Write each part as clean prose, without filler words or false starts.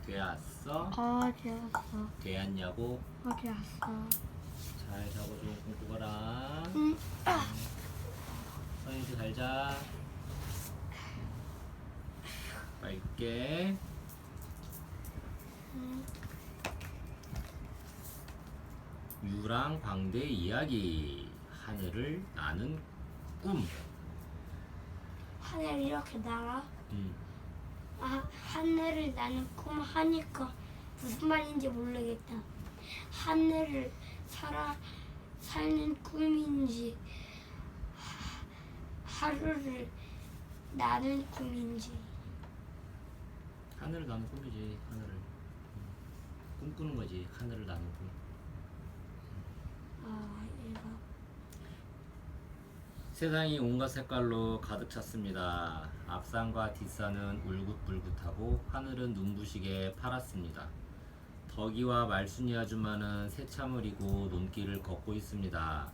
되었어? 되었어. 되었냐고? 되었어. 잘 자고 좀 꿈꾸거라. 응. 선인씨 잘 자. 갈게. 유랑 광대 이야기. 하늘을 나는 꿈. 하늘 이렇게 날아? 음. 하늘을 나는 꿈 하니까 무슨 말인지 모르겠다. 하늘을 사는 꿈인지 하루를 나는 꿈인지. 하늘을 나는 꿈이지. 하늘을 꿈꾸는 거지. 하늘을 나는 꿈. 얘가 세상이 온갖 색깔로 가득 찼습니다. 앞산과 뒷산은 울긋불긋하고 하늘은 눈부시게 파랗습니다. 덕이와 말순이 아줌마는 새참을 이고 논길을 걷고 있습니다.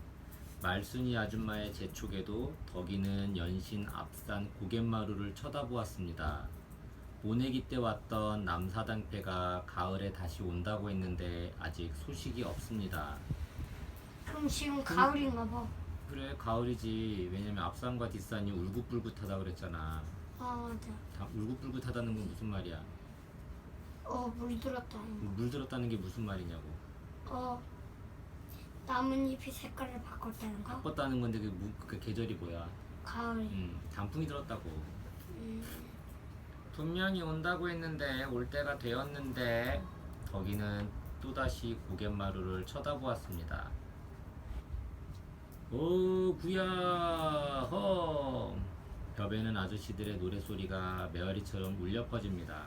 말순이 아줌마의 재촉에도 덕이는 연신 앞산 고갯마루를 쳐다보았습니다. 모내기 때 왔던 남사당패가 가을에 다시 온다고 했는데 아직 소식이 없습니다. 그럼 지금 가을인가 봐. 그래 가을이지. 왜냐면 앞산과 뒷산이 울긋불긋하다 그랬잖아. 맞아. 울긋불긋하다는 건 무슨 말이야? 물들었다. 물 들었다는 게 무슨 말이냐고. 나뭇잎이 색깔을 바꿨다는 거? 바꿨다는 건데 그 계절이 뭐야? 가을. 단풍이 들었다고. 분명히 온다고 했는데 올 때가 되었는데 덕이는 또다시 고갯마루를 쳐다보았습니다. 오 구야 헝 벽에는 아저씨들의 노랫소리가 메아리처럼 울려 퍼집니다.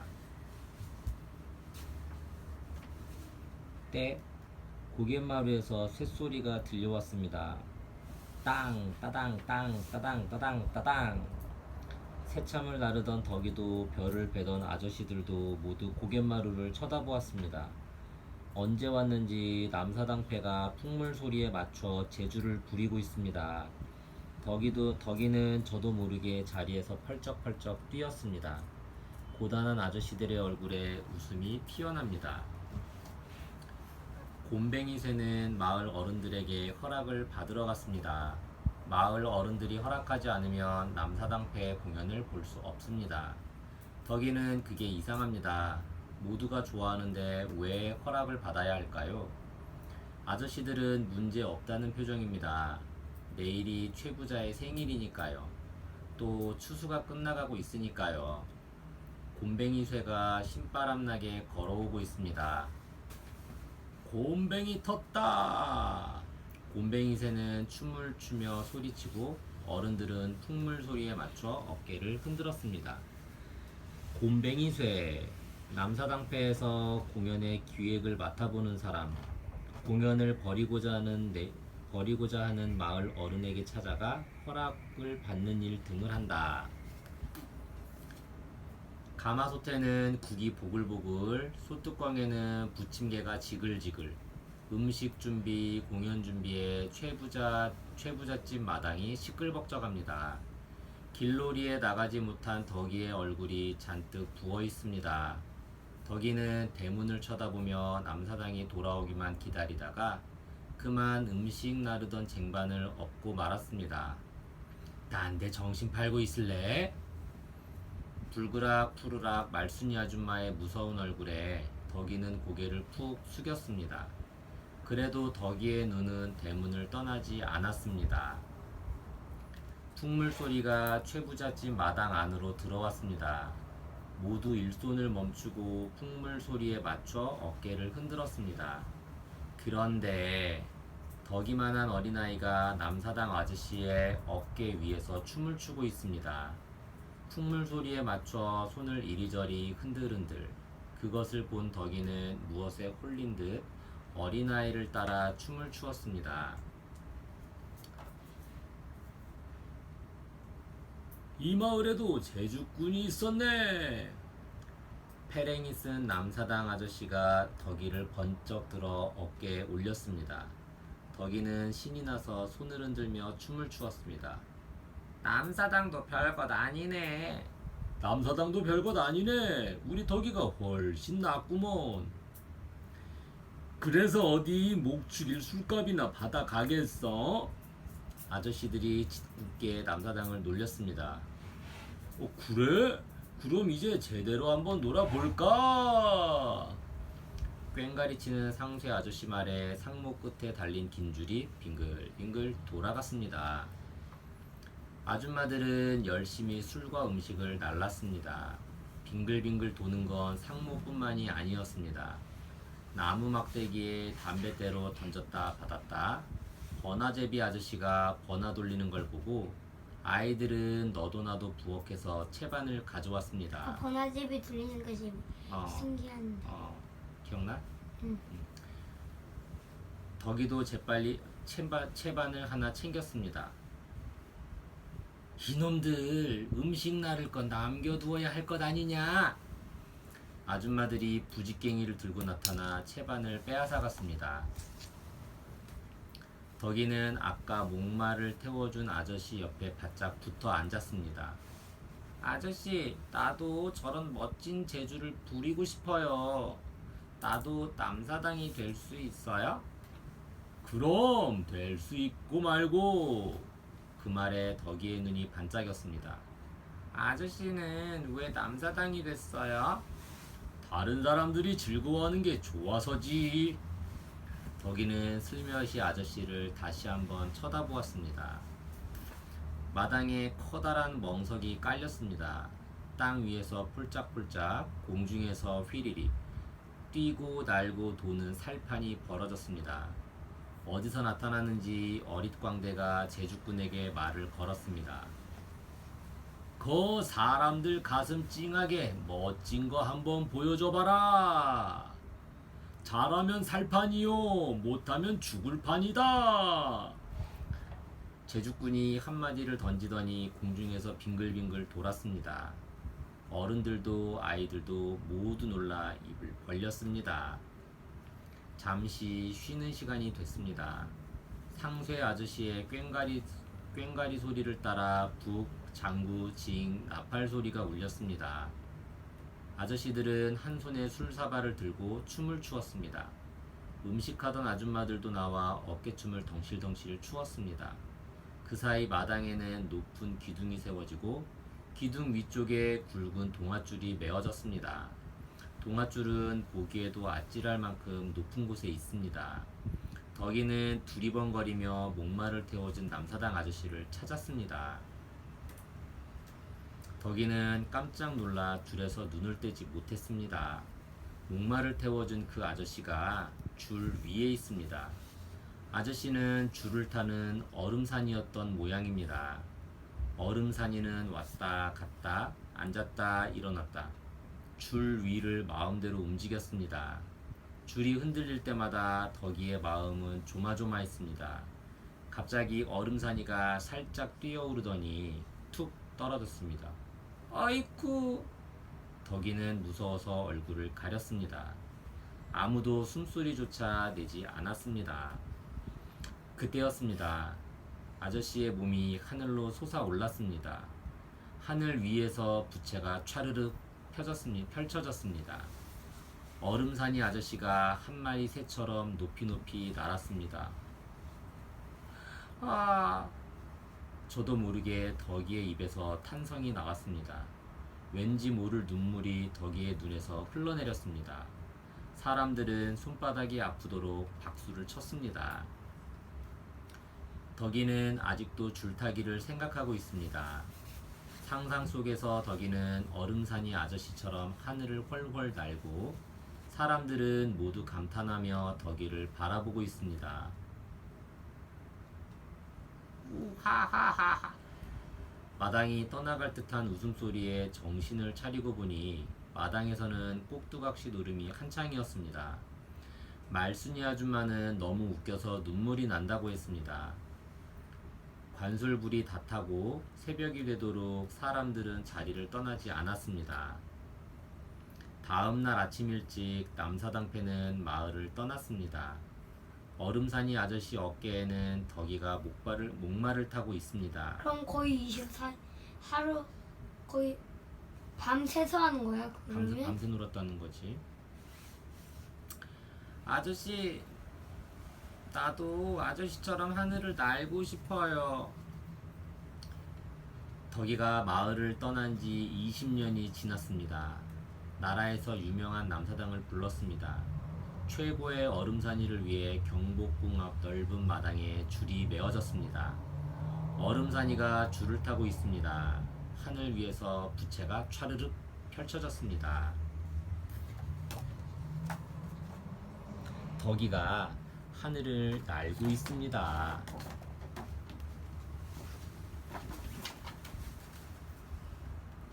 때 고갯마루에서 쇳소리가 들려왔습니다. 땅 따당 땅 따당 따당 따당. 새참을 나르던 덕이도 별을 베던 아저씨들도 모두 고갯마루를 쳐다보았습니다. 언제 왔는지 남사당패가 풍물 소리에 맞춰 재주를 부리고 있습니다. 덕이는 저도 모르게 자리에서 펄쩍펄쩍 뛰었습니다. 고단한 아저씨들의 얼굴에 웃음이 피어납니다. 곰뱅이 새는 마을 어른들에게 허락을 받으러 갔습니다. 마을 어른들이 허락하지 않으면 남사당패의 공연을 볼 수 없습니다. 덕이는 그게 이상합니다. 모두가 좋아하는데 왜 허락을 받아야 할까요? 아저씨들은 문제 없다는 표정입니다. 내일이 최부자의 생일이니까요. 또 추수가 끝나가고 있으니까요. 곰뱅이 쇠가 신바람나게 걸어오고 있습니다. 곰뱅이 텄다! 곰뱅이 새는 춤을 추며 소리치고 어른들은 풍물 소리에 맞춰 어깨를 흔들었습니다. 곰뱅이 쇠 남사당패에서 공연의 기획을 맡아보는 사람, 공연을 벌이고자 하는 마을 어른에게 찾아가 허락을 받는 일 등을 한다. 가마솥에는 국이 보글보글, 소뚜껑에는 부침개가 지글지글. 음식 준비, 공연 준비에 최부잣집 마당이 시끌벅적합니다. 길놀이에 나가지 못한 덕이의 얼굴이 잔뜩 부어 있습니다. 덕이는 대문을 쳐다보며 남사당이 돌아오기만 기다리다가 그만 음식 나르던 쟁반을 엎고 말았습니다. 난 내 정신 팔고 있을래? 불그락 푸르락 말순이 아줌마의 무서운 얼굴에 덕이는 고개를 푹 숙였습니다. 그래도 덕이의 눈은 대문을 떠나지 않았습니다. 풍물 소리가 최부잣집 마당 안으로 들어왔습니다. 모두 일손을 멈추고 풍물 소리에 맞춰 어깨를 흔들었습니다. 그런데 덕이만한 어린아이가 남사당 아저씨의 어깨 위에서 춤을 추고 있습니다. 풍물 소리에 맞춰 손을 이리저리 흔들흔들. 그것을 본 덕이는 무엇에 홀린 듯 어린아이를 따라 춤을 추었습니다. 이 마을에도 제주꾼이 있었네. 패랭이 쓴 남사당 아저씨가 덕이를 번쩍 들어 어깨에 올렸습니다. 덕이는 신이 나서 손을 흔들며 춤을 추었습니다. 남사당도 별것 아니네. 남사당도 별것 아니네. 우리 덕이가 훨씬 낫구먼. 그래서 어디 목축일 술값이나 받아 가겠어? 아저씨들이 짓궂게 남사당을 놀렸습니다. 그래? 그럼 이제 제대로 한번 놀아볼까? 꽹가리 치는 상쇠 아저씨 말에 상모 끝에 달린 긴 줄이 빙글빙글 돌아갔습니다. 아줌마들은 열심히 술과 음식을 날랐습니다. 빙글빙글 도는 건 상모뿐만이 아니었습니다. 나무 막대기에 담뱃대로 던졌다 받았다. 버나제비 아저씨가 버나 돌리는 걸 보고 아이들은 너도나도 부엌에서 채반을 가져왔습니다. 번화집이 들리는 것이 어, 신기한데. 기억나? 응. 덕이도 재빨리 채반을 하나 챙겼습니다. 이놈들 음식 나를 건 남겨두어야 할 것 아니냐? 아줌마들이 부지깽이를 들고 나타나 채반을 빼앗아갔습니다. 덕이는 아까 목마를 태워준 아저씨 옆에 바짝 붙어 앉았습니다. 아저씨, 나도 저런 멋진 재주를 부리고 싶어요. 나도 남사당이 될 수 있어요? 그럼 될 수 있고 말고. 그 말에 덕이의 눈이 반짝였습니다. 아저씨는 왜 남사당이 됐어요? 다른 사람들이 즐거워하는 게 좋아서지. 덕이는 슬며시 아저씨를 다시 한번 쳐다보았습니다. 마당에 커다란 멍석이 깔렸습니다. 땅 위에서 폴짝폴짝, 공중에서 휘리리, 뛰고 날고 도는 살판이 벌어졌습니다. 어디서 나타났는지 어릿광대가 제주꾼에게 말을 걸었습니다. 그 사람들 가슴 찡하게 멋진 거 한번 보여줘봐라. 잘하면 살판이요, 못하면 죽을 판이다. 제주꾼이 한마디를 던지더니 공중에서 빙글빙글 돌았습니다. 어른들도 아이들도 모두 놀라 입을 벌렸습니다. 잠시 쉬는 시간이 됐습니다. 상쇠 아저씨의 꽹가리 소리를 따라 북, 장구, 징, 나팔 소리가 울렸습니다. 아저씨들은 한 손에 술사발을 들고 춤을 추었습니다. 음식하던 아줌마들도 나와 어깨춤을 덩실덩실 추었습니다. 그 사이 마당에는 높은 기둥이 세워지고 기둥 위쪽에 굵은 동아줄이 메어졌습니다. 동아줄은 보기에도 아찔할 만큼 높은 곳에 있습니다. 덕이는 두리번거리며 목마를 태워준 남사당 아저씨를 찾았습니다. 덕이는 깜짝 놀라 줄에서 눈을 떼지 못했습니다. 목마를 태워준 그 아저씨가 줄 위에 있습니다. 아저씨는 줄을 타는 얼음산이었던 모양입니다. 얼음산이는 왔다 갔다 앉았다 일어났다 줄 위를 마음대로 움직였습니다. 줄이 흔들릴 때마다 덕이의 마음은 조마조마했습니다. 갑자기 얼음산이가 살짝 뛰어오르더니 툭 떨어졌습니다. 아이쿠! 덕이는 무서워서 얼굴을 가렸습니다. 아무도 숨소리조차 내지 않았습니다. 그때였습니다. 아저씨의 몸이 하늘로 솟아올랐습니다. 하늘 위에서 부채가 촤르륵 펼쳐졌습니다. 얼음산이 아저씨가 한 마리 새처럼 높이 높이 날았습니다. 저도 모르게 덕이의 입에서 탄성이 나왔습니다. 왠지 모를 눈물이 덕이의 눈에서 흘러내렸습니다. 사람들은 손바닥이 아프도록 박수를 쳤습니다. 덕이는 아직도 줄타기를 생각하고 있습니다. 상상 속에서 덕이는 얼음산이 아저씨처럼 하늘을 훨훨 날고 사람들은 모두 감탄하며 덕이를 바라보고 있습니다. 우하하하하. 마당이 떠나갈 듯한 웃음소리에 정신을 차리고 보니 마당에서는 꼭두각시 노름이 한창이었습니다. 말순이 아줌마는 너무 웃겨서 눈물이 난다고 했습니다. 관솔불이 다 타고 새벽이 되도록 사람들은 자리를 떠나지 않았습니다. 다음 날 아침 일찍 남사당패는 마을을 떠났습니다. 얼음산이 아저씨 어깨에는 덕이가 목마를 타고 있습니다. 그럼 거의 24 하루 거의 밤새서 하는 거야 그러면? 밤새 놀았다는 거지. 아저씨, 나도 아저씨처럼 하늘을 날고 싶어요. 덕이가 마을을 떠난 지 20년이 지났습니다. 나라에서 유명한 남사당을 불렀습니다. 최고의 얼음산이를 위해 경복궁 앞 넓은 마당에 줄이 메어졌습니다. 얼음산이가 줄을 타고 있습니다. 하늘 위에서 부채가 촤르륵 펼쳐졌습니다. 덕이가 하늘을 날고 있습니다.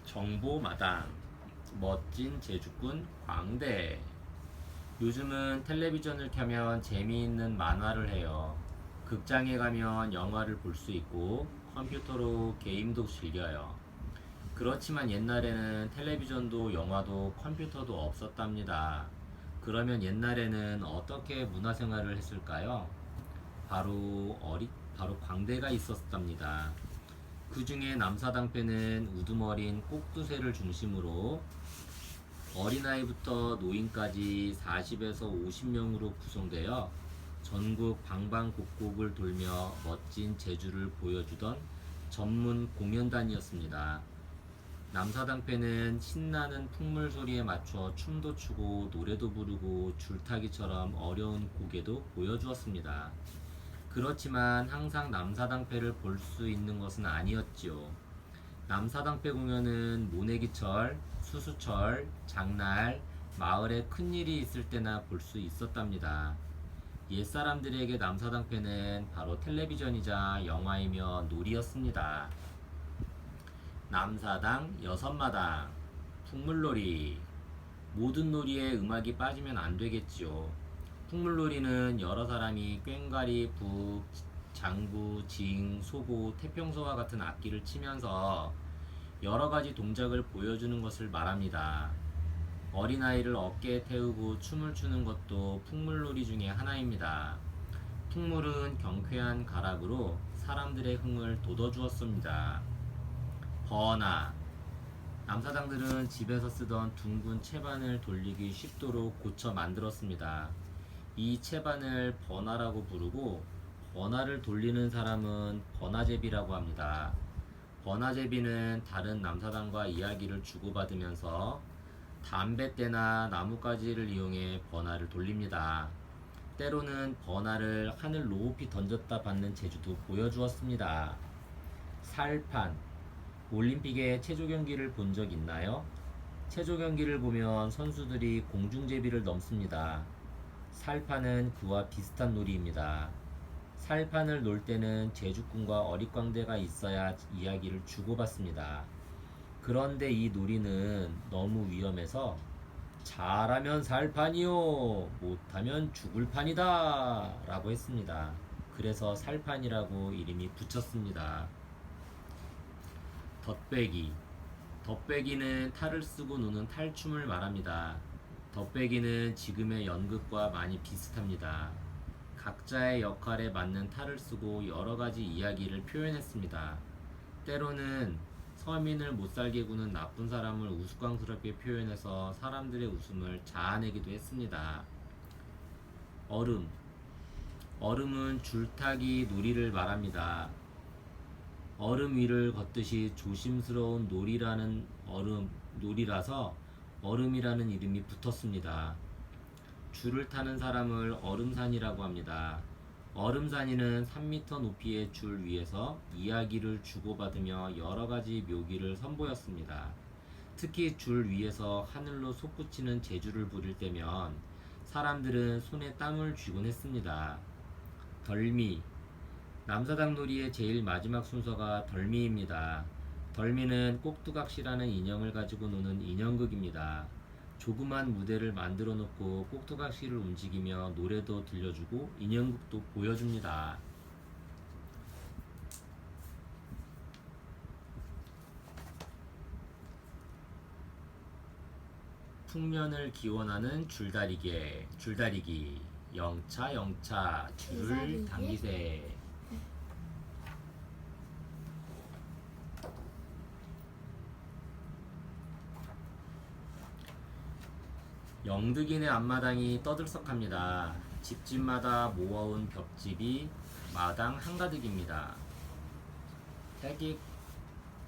정보마당 멋진 제주꾼 광대. 요즘은 텔레비전을 켜면 재미있는 만화를 해요. 극장에 가면 영화를 볼 수 있고 컴퓨터로 게임도 즐겨요. 그렇지만 옛날에는 텔레비전도 영화도 컴퓨터도 없었답니다. 그러면 옛날에는 어떻게 문화생활을 했을까요? 바로 광대가 있었답니다. 그 중에 남사당패는 우두머린 꼭두새를 중심으로 어린아이부터 노인까지 40에서 50명으로 구성되어 전국 방방곡곡을 돌며 멋진 제주를 보여주던 전문 공연단이었습니다. 남사당패는 신나는 풍물 소리에 맞춰 춤도 추고 노래도 부르고 줄타기처럼 어려운 곡에도 보여주었습니다. 그렇지만 항상 남사당패를 볼 수 있는 것은 아니었지요. 남사당패 공연은 모내기철, 수수철, 장날, 마을에 큰일이 있을 때나 볼 수 있었답니다. 옛사람들에게 남사당패는 바로 텔레비전이자 영화이며 놀이였습니다. 남사당 여섯마당 풍물놀이. 모든 놀이에 음악이 빠지면 안 되겠지요. 풍물놀이는 여러 사람이 꽹과리, 북, 장구, 징, 소고, 태평소와 같은 악기를 치면서 여러 가지 동작을 보여주는 것을 말합니다. 어린아이를 어깨에 태우고 춤을 추는 것도 풍물놀이 중에 하나입니다. 풍물은 경쾌한 가락으로 사람들의 흥을 돋워주었습니다. 버나. 남사당들은 집에서 쓰던 둥근 채반을 돌리기 쉽도록 고쳐 만들었습니다. 이 채반을 버나라고 부르고 버나를 돌리는 사람은 버나제비라고 합니다. 버나제비는 다른 남사당과 이야기를 주고받으면서 담뱃대나 나뭇가지를 이용해 버나를 돌립니다. 때로는 버나를 하늘 높이 던졌다 받는 재주도 보여주었습니다. 살판. 올림픽의 체조 경기를 본 적 있나요? 체조 경기를 보면 선수들이 공중제비를 넘습니다. 살판은 그와 비슷한 놀이입니다. 살판을 놀 때는 제주꾼과 어릿광대가 있어야 이야기를 주고받습니다. 그런데 이 놀이는 너무 위험해서 잘하면 살판이요, 못하면 죽을 판이다 라고 했습니다. 그래서 살판이라고 이름이 붙였습니다. 덧배기. 덧배기는 탈을 쓰고 노는 탈춤을 말합니다. 덧배기는 지금의 연극과 많이 비슷합니다. 각자의 역할에 맞는 탈을 쓰고 여러 가지 이야기를 표현했습니다. 때로는 서민을 못살게 구는 나쁜 사람을 우스꽝스럽게 표현해서 사람들의 웃음을 자아내기도 했습니다. 얼음. 얼음은 줄타기 놀이를 말합니다. 얼음 위를 걷듯이 조심스러운 놀이라서 얼음이라는 이름이 붙었습니다. 줄을 타는 사람을 얼음산이라고 합니다. 얼음산이는 3m 높이의 줄 위에서 이야기를 주고받으며 여러 가지 묘기를 선보였습니다. 특히 줄 위에서 하늘로 솟구치는 재주를 부릴 때면 사람들은 손에 땀을 쥐곤 했습니다. 덜미. 남사당 놀이의 제일 마지막 순서가 덜미입니다. 덜미는 꼭두각시라는 인형을 가지고 노는 인형극입니다. 조그만 무대를 만들어 놓고 꼭두각시를 움직이며 노래도 들려주고 인형극도 보여줍니다. 풍년을 기원하는 줄다리기. 영차 줄을 줄다리기? 당기세. 영득이네 앞마당이 떠들썩합니다. 집집마다 모아온 벽집이 마당 한가득입니다.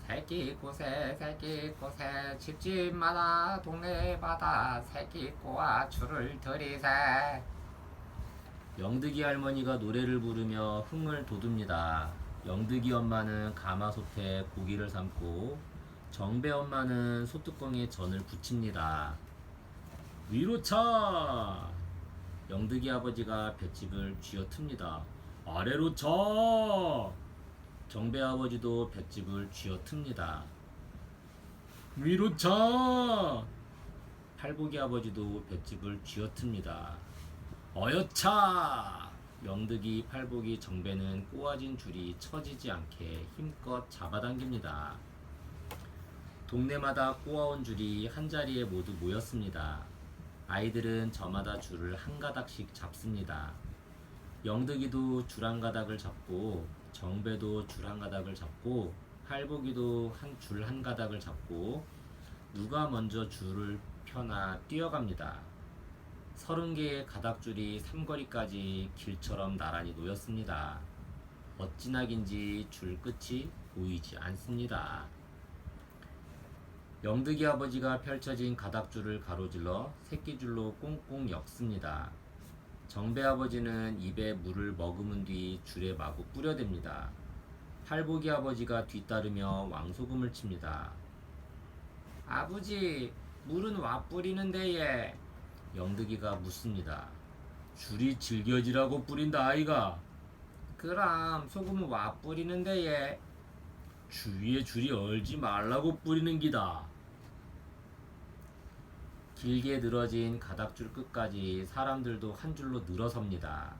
새끼꼬새 집집마다 동네마다 새끼꼬와 줄을 들이세. 영득이 할머니가 노래를 부르며 흥을 돋웁니다. 영득이 엄마는 가마솥에 고기를 삶고 정배 엄마는 소뚜껑에 전을 부칩니다. 위로 차! 영득이 아버지가 볏짚을 쥐어틉니다. 아래로 차! 정배 아버지도 볏짚을 쥐어틉니다. 위로 차! 팔보기 아버지도 볏짚을 쥐어틉니다. 어여차! 영득이, 팔보기, 정배는 꼬아진 줄이 처지지 않게 힘껏 잡아당깁니다. 동네마다 꼬아온 줄이 한자리에 모두 모였습니다. 아이들은 저마다 줄을 한 가닥씩 잡습니다. 영득이도 줄 한 가닥을 잡고, 정배도 줄 한 가닥을 잡고, 팔보기도 줄 한 가닥을 잡고, 누가 먼저 줄을 펴나 뛰어갑니다. 30개의 가닥줄이 삼거리까지 길처럼 나란히 놓였습니다. 어찌나 긴지 줄 끝이 보이지 않습니다. 영득이 아버지가 펼쳐진 가닥줄을 가로질러 새끼줄로 꽁꽁 엮습니다. 정배 아버지는 입에 물을 머금은 뒤 줄에 마구 뿌려댑니다. 팔보기 아버지가 뒤따르며 왕소금을 칩니다. 아버지, 물은 와 뿌리는데 예. 영득이가 묻습니다. 줄이 질겨지라고 뿌린다 아이가. 그럼 소금은 와 뿌리는데 예. 주위에 줄이 얼지 말라고 뿌리는 기다. 길게 늘어진 가닥줄 끝까지 사람들도 한 줄로 늘어섭니다.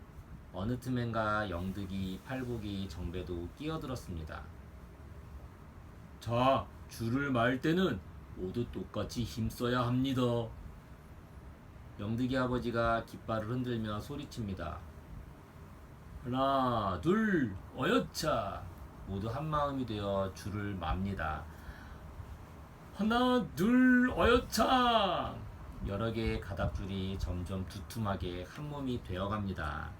어느 틈엔가 영득이, 팔보기, 정배도 끼어들었습니다. 자, 줄을 말 때는 모두 똑같이 힘써야 합니다. 영득이 아버지가 깃발을 흔들며 소리칩니다. 하나, 둘, 어여차! 모두 한마음이 되어 줄을 맙니다. 하나, 둘, 어여차! 여러 개의 가닥줄이 점점 두툼하게 한 몸이 되어갑니다.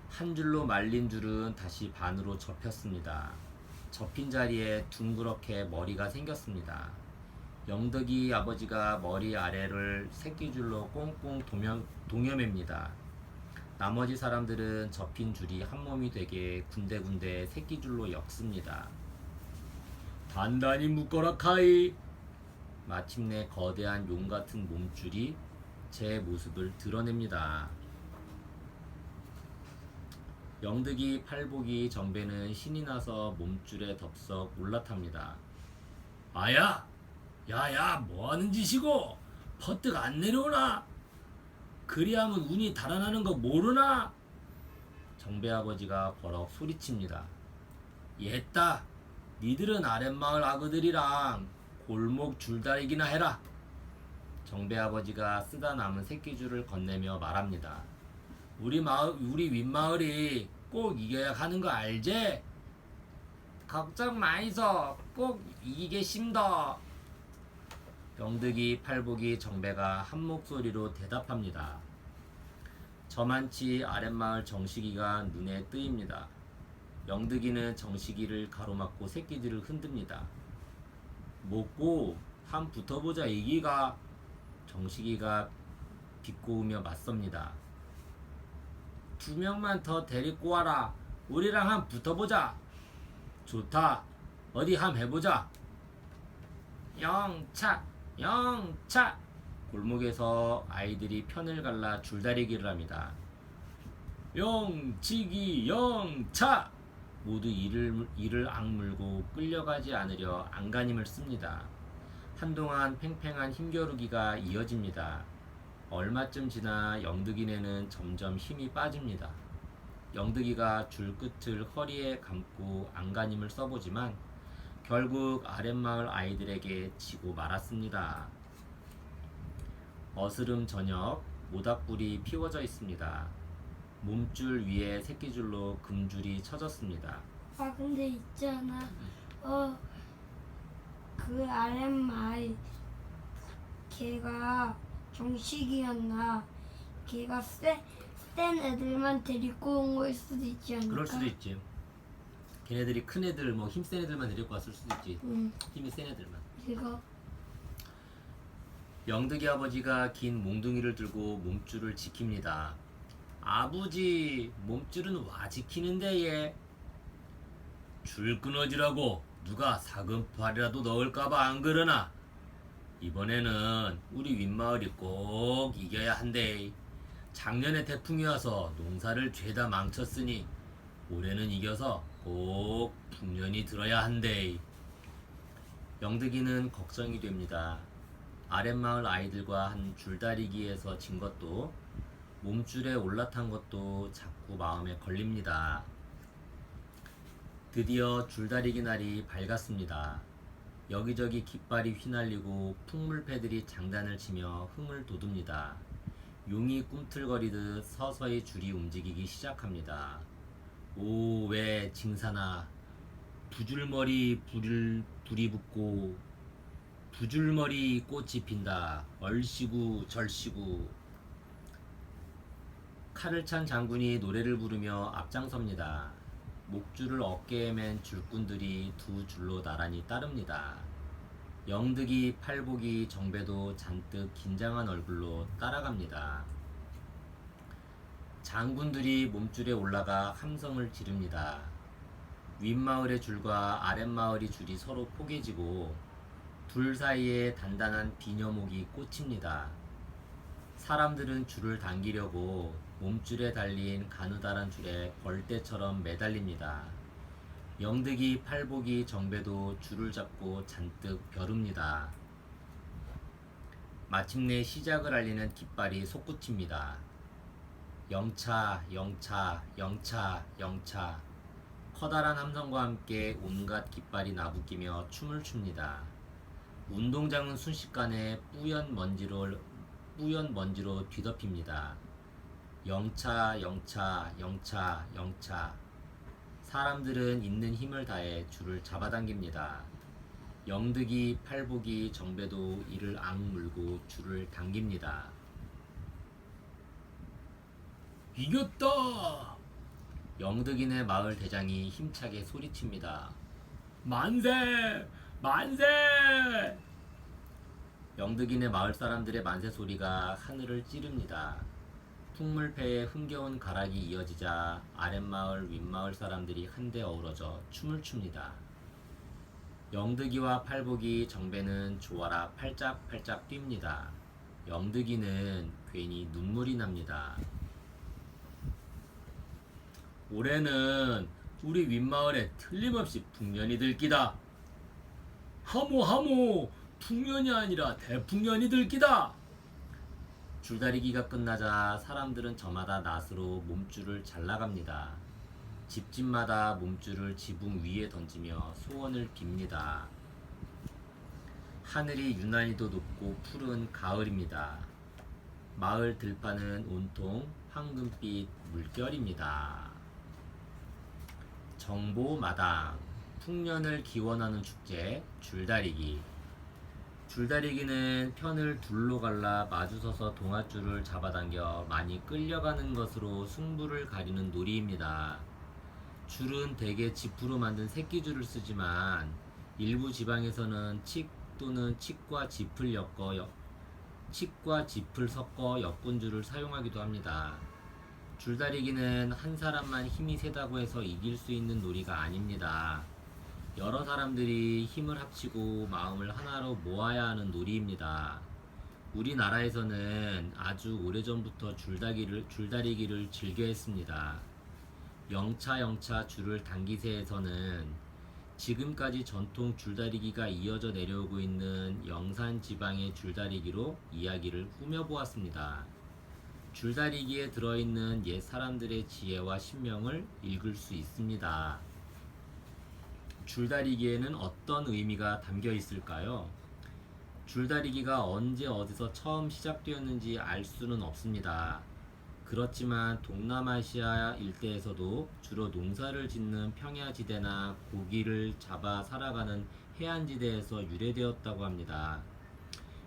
한 줄로 말린 줄은 다시 반으로 접혔습니다. 접힌 자리에 둥그렇게 머리가 생겼습니다. 영덕이 아버지가 머리 아래를 새끼줄로 꽁꽁 동여맵니다. 나머지 사람들은 접힌 줄이 한 몸이 되게 군데군데 새끼줄로 엮습니다. 단단히 묶어라 카이. 마침내 거대한 용 같은 몸줄이 제 모습을 드러냅니다. 영득이, 팔보기, 정배는 신이 나서 몸줄에 덥석 올라탑니다. 아야! 야야, 뭐하는 짓이고? 퍼뜩 안 내려오나? 그리하면 운이 달아나는 거 모르나? 정배 아버지가 버럭 소리칩니다. 옛다, 니들은 아랫마을 아그들이랑 골목 줄다리기나 해라. 정배 아버지가 쓰다 남은 새끼줄을 건네며 말합니다. 우리 윗마을이 꼭 이겨야 하는 거 알제? 걱정 마이소, 꼭 이기겠심더. 영득이, 팔보기, 정배가 한 목소리로 대답합니다. 저만치 아랫마을 정식이가 눈에 뜨입니다. 영득이는 정식이를 가로막고 새끼들을 흔듭니다. 먹고 한 붙어보자 이기가. 정식이가 비꼬으며 맞섭니다. 2명만 더 데리고 와라. 우리랑 한 붙어보자. 좋다. 어디 한 해보자. 영차. 골목에서 아이들이 편을 갈라 줄다리기를 합니다. 영치기 영차. 모두 이를 악물고 끌려가지 않으려 안간힘을 씁니다. 한동안 팽팽한 힘겨루기가 이어집니다. 얼마쯤 지나 영득이네는 점점 힘이 빠집니다. 영득이가 줄 끝을 허리에 감고 안간힘을 써보지만 결국 아랫마을 아이들에게 지고 말았습니다. 어스름 저녁, 모닥불이 피워져 있습니다. 몸줄 위에 새끼줄로 금줄이 쳐졌습니다. 아 근데 있잖아. 그 아랫마을 걔가 정식이었나 걔가 센 애들만 데리고 온 거일 수도 있지 않을까? 그럴 수도 있지. 걔네들이 큰 애들 뭐 힘센 애들만 데리고 왔을 수도 있지. 힘이 센 애들만. 이거 영득이 아버지가 긴 몽둥이를 들고 몸줄을 지킵니다. 아버지, 몸줄은 와 지키는데 얘. 줄 끊어지라고 누가 사금팔이라도 넣을까봐 안 그러나? 이번에는 우리 윗마을이 꼭 이겨야 한대. 작년에 태풍이 와서 농사를 죄다 망쳤으니 올해는 이겨서 꼭 풍년이 들어야 한대. 영득이는 걱정이 됩니다. 아랫마을 아이들과 한 줄다리기에서 진 것도 몸줄에 올라탄 것도 자꾸 마음에 걸립니다. 드디어 줄다리기 날이 밝았습니다. 여기저기 깃발이 휘날리고 풍물패들이 장단을 치며 흥을 돋웁니다. 용이 꿈틀거리듯 서서히 줄이 움직이기 시작합니다. 오, 왜 징사나 부줄머리 불이 붙고 부줄머리 꽃이 핀다. 얼씨구 절씨구. 칼을 찬 장군이 노래를 부르며 앞장섭니다. 목줄을 어깨에 맨 줄꾼들이 두 줄로 나란히 따릅니다. 영득이, 팔복이, 정배도 잔뜩 긴장한 얼굴로 따라갑니다. 장군들이 몸줄에 올라가 함성을 지릅니다. 윗마을의 줄과 아랫마을의 줄이 서로 포개지고 둘 사이에 단단한 비녀목이 꽂힙니다. 사람들은 줄을 당기려고 몸줄에 달린 가느다란 줄에 벌떼처럼 매달립니다. 영득이, 팔복이, 정배도 줄을 잡고 잔뜩 벼릅니다. 마침내 시작을 알리는 깃발이 솟구칩니다. 영차, 영차, 영차, 영차. 커다란 함성과 함께 온갖 깃발이 나부끼며 춤을 춥니다. 운동장은 순식간에 뿌연 먼지로 뒤덮입니다. 영차, 영차, 영차, 영차. 사람들은 있는 힘을 다해 줄을 잡아당깁니다. 영득이, 팔복이, 정배도 이를 악물고 줄을 당깁니다. 이겼다! 영득이네 마을 대장이 힘차게 소리칩니다. 만세! 만세! 영득이네 마을 사람들의 만세 소리가 하늘을 찌릅니다. 풍물패에 흥겨운 가락이 이어지자 아랫마을 윗마을 사람들이 한데 어우러져 춤을 춥니다. 영득이와 팔복이, 정배는 조아라 팔짝팔짝 뜁니다. 영득이는 괜히 눈물이 납니다. 올해는 우리 윗마을에 틀림없이 풍년이 들기다. 하모 풍년이 아니라 대풍년이 들기다. 줄다리기가 끝나자 사람들은 저마다 낫으로 몸줄을 잘라갑니다. 집집마다 몸줄을 지붕 위에 던지며 소원을 빕니다. 하늘이 유난히도 높고 푸른 가을입니다. 마을 들판은 온통 황금빛 물결입니다. 정보마당, 풍년을 기원하는 축제 줄다리기. 줄다리기는 편을 둘로 갈라 마주서서 동아줄을 잡아당겨 많이 끌려가는 것으로 승부를 가리는 놀이입니다. 줄은 대개 지프로 만든 새끼줄을 쓰지만 일부 지방에서는 칡 또는 칡과 짚을 섞어 엮은줄을 사용하기도 합니다. 줄다리기는 한 사람만 힘이 세다고 해서 이길 수 있는 놀이가 아닙니다. 여러 사람들이 힘을 합치고 마음을 하나로 모아야 하는 놀이입니다. 우리나라에서는 아주 오래전부터 줄다리기를 즐겨 했습니다. 영차 줄을 당기세에서는 지금까지 전통 줄다리기가 이어져 내려오고 있는 영산 지방의 줄다리기로 이야기를 꾸며보았습니다. 줄다리기에 들어있는 옛 사람들의 지혜와 신명을 읽을 수 있습니다. 줄다리기에는 어떤 의미가 담겨 있을까요? 줄다리기가 언제 어디서 처음 시작되었는지 알 수는 없습니다. 그렇지만 동남아시아 일대에서도 주로 농사를 짓는 평야지대나 고기를 잡아 살아가는 해안지대에서 유래되었다고 합니다.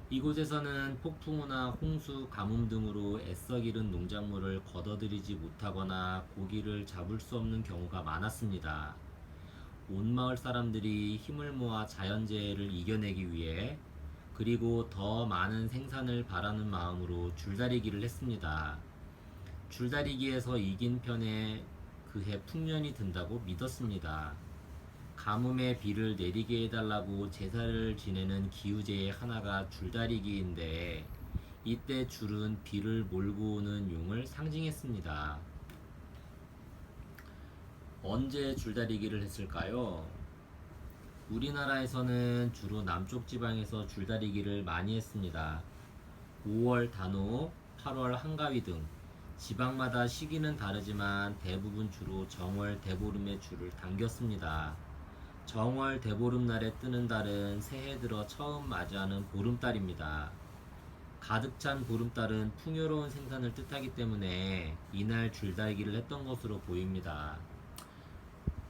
이곳에서는 폭풍우나 홍수, 가뭄 등으로 애써 기른 농작물을 걷어들이지 못하거나 고기를 잡을 수 없는 경우가 많았습니다. 온 마을 사람들이 힘을 모아 자연재해를 이겨내기 위해 그리고 더 많은 생산을 바라는 마음으로 줄다리기를 했습니다. 줄다리기에서 이긴 편에 그해 풍년이 든다고 믿었습니다. 가뭄에 비를 내리게 해달라고 제사를 지내는 기우제의 하나가 줄다리기인데 이때 줄은 비를 몰고 오는 용을 상징했습니다. 언제 줄다리기를 했을까요? 우리나라에서는 주로 남쪽 지방에서 줄다리기를 많이 했습니다. 5월 단오, 8월 한가위 등 지방마다 시기는 다르지만 대부분 주로 정월 대보름에 줄을 당겼습니다. 정월 대보름날에 뜨는 달은 새해 들어 처음 맞이하는 보름달입니다. 가득 찬 보름달은 풍요로운 생산을 뜻하기 때문에 이날 줄다리기를 했던 것으로 보입니다.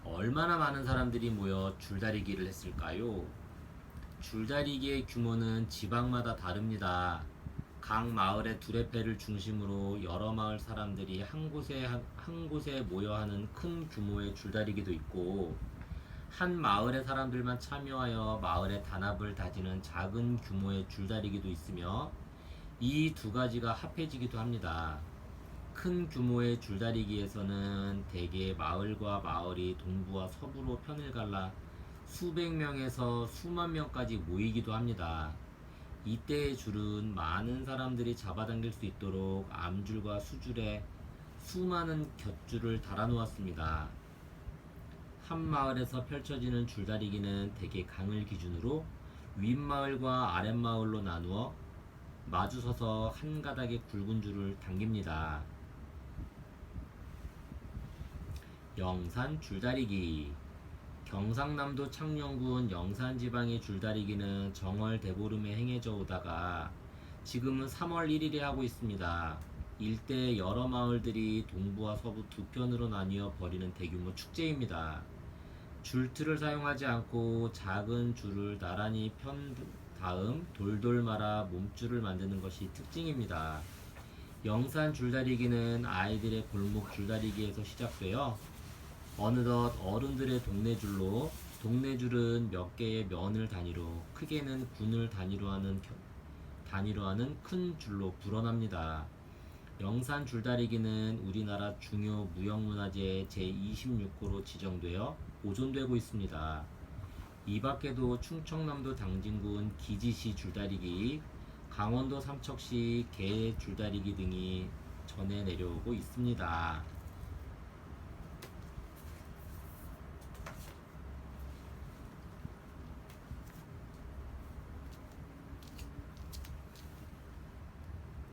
얼마나 많은 사람들이 모여 줄다리기를 했을까요? 줄다리기의 규모는 지방마다 다릅니다. 각 마을의 두레패를 중심으로 여러 마을 사람들이 한 곳에 모여 하는 큰 규모의 줄다리기도 있고 한 마을의 사람들만 참여하여 마을의 단합을 다지는 작은 규모의 줄다리기도 있으며 이 두 가지가 합해지기도 합니다. 큰 규모의 줄다리기에서는 대개 마을과 마을이 동부와 서부로 편을 갈라 수백 명에서 수만 명까지 모이기도 합니다. 이때의 줄은 많은 사람들이 잡아당길 수 있도록 암줄과 수줄에 수많은 곁줄을 달아놓았습니다. 한 마을에서 펼쳐지는 줄다리기는 대개 강을 기준으로 윗마을과 아랫마을로 나누어 마주서서 한 가닥의 굵은 줄을 당깁니다. 영산 줄다리기. 경상남도 창녕군 영산 지방의 줄다리기는 정월 대보름에 행해져 오다가 지금은 3월 1일에 하고 있습니다. 일대 여러 마을들이 동부와 서부 두 편으로 나뉘어 벌이는 대규모 축제입니다. 줄틀을 사용하지 않고 작은 줄을 나란히 편 다음 돌돌 말아 몸줄을 만드는 것이 특징입니다. 영산 줄다리기는 아이들의 골목 줄다리기에서 시작되어 어느덧 어른들의 동네줄로 동네줄은 몇 개의 면을 단위로 크게는 군을 단위로 하는 큰 줄로 불어납니다. 영산 줄다리기는 우리나라 중요 무형문화재 제26호로 지정되어 보존되고 있습니다. 이 밖에도 충청남도 당진군 기지시 줄다리기, 강원도 삼척시 개 줄다리기 등이 전해 내려오고 있습니다.